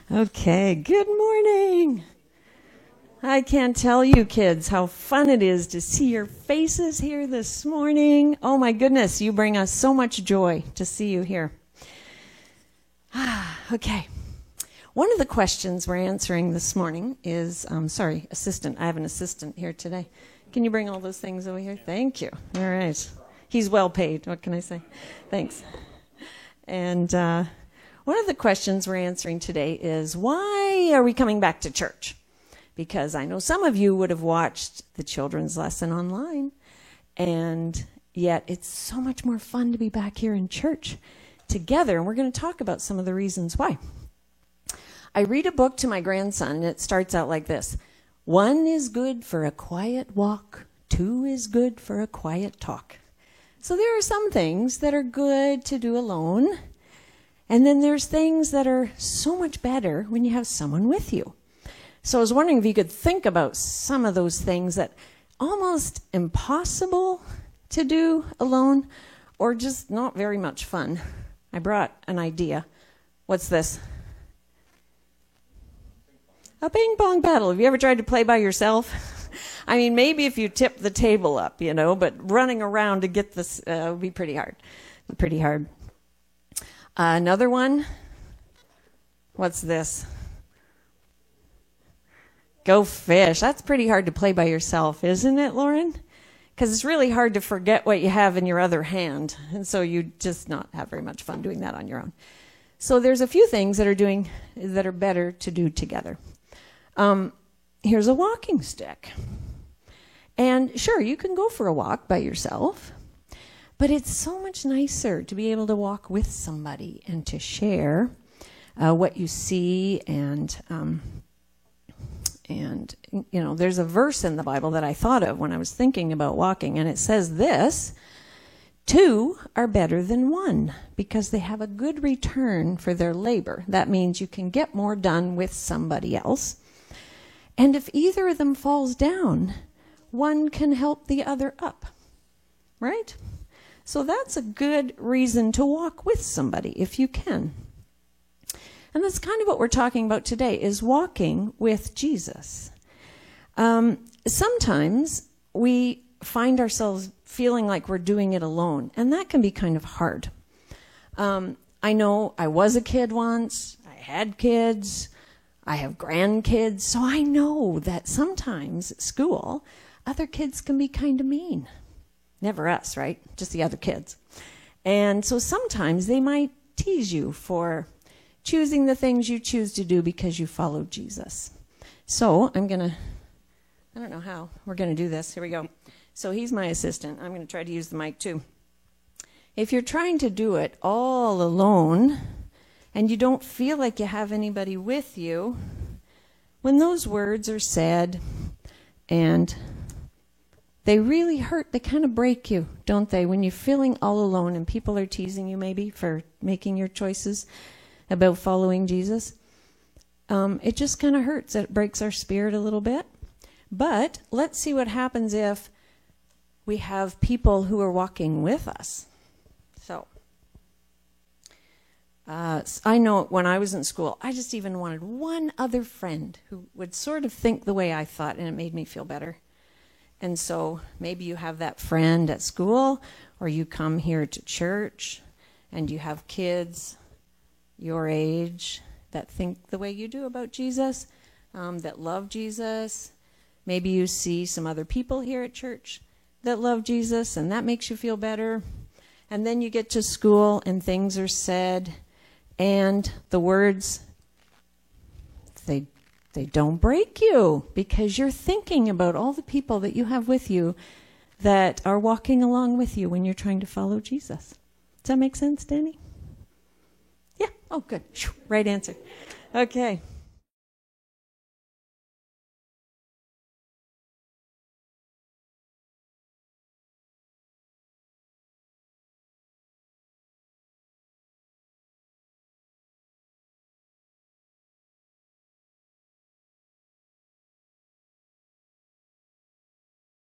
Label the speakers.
Speaker 1: Okay, good morning. I can't tell you, kids, how fun it is to see your faces here this morning. Oh my goodness, you bring us so much joy to see you here. Okay. One of the questions we're answering this morning is, assistant. I have an assistant here today. Can you bring all those things over here? Thank you. All right. He's well paid. What can I say? Thanks. And one of the questions we're answering today is, why are we coming back to church? Because I know some of you would have watched the children's lesson online, and yet it's so much more fun to be back here in church together, and we're going to talk about some of the reasons why. I read a book to my grandson, and it starts out like this. 1 is good for a quiet walk. 2 is good for a quiet talk. So there are some things that are good to do alone, and then there's things that are so much better when you have someone with you. So I was wondering if you could think about some of those things that almost impossible to do alone or just not very much fun. I brought an idea. What's this? A ping pong paddle. Have you ever tried to play by yourself? I mean, maybe if you tip the table up, but running around to get this would be pretty hard. Another one. What's this? Go fish. That's pretty hard to play by yourself, isn't it, Lauren? Because it's really hard to forget what you have in your other hand. And so you just not have very much fun doing that on your own. So there's a few things that are better to do together. Here's a walking stick. And sure, you can go for a walk by yourself, but it's so much nicer to be able to walk with somebody and to share what you see. And there's a verse in the Bible that I thought of when I was thinking about walking, and it says this: 2 are better than 1 because they have a good return for their labor. That means you can get more done with somebody else. And if either of them falls down, one can help the other up, right? So that's a good reason to walk with somebody if you can. And that's kind of what we're talking about today, is walking with Jesus. Sometimes we find ourselves feeling like we're doing it alone, and that can be kind of hard. I know I was a kid once, I had kids, I have grandkids, so I know that sometimes at school, other kids can be kind of mean. Never us, right? Just the other kids. And so sometimes they might tease you for choosing the things you choose to do because you follow Jesus. So I don't know how we're going to do this. Here we go. So he's my assistant. I'm going to try to use the mic too. If you're trying to do it all alone and you don't feel like you have anybody with you, when those words are said and they really hurt, they kind of break you, don't they? When you're feeling all alone and people are teasing you maybe for making your choices about following Jesus, it just kind of hurts. It breaks our spirit a little bit. But let's see what happens if we have people who are walking with us. So I know when I was in school, I just even wanted one other friend who would sort of think the way I thought, and it made me feel better. And so maybe you have that friend at school, or you come here to church and you have kids your age that think the way you do about Jesus, that love Jesus. Maybe you see some other people here at church that love Jesus, and that makes you feel better. And then you get to school and things are said, and the words, they don't break you because you're thinking about all the people that you have with you that are walking along with you when you're trying to follow Jesus. Does that make sense, Danny? Yeah. Oh, good. Right answer. Okay.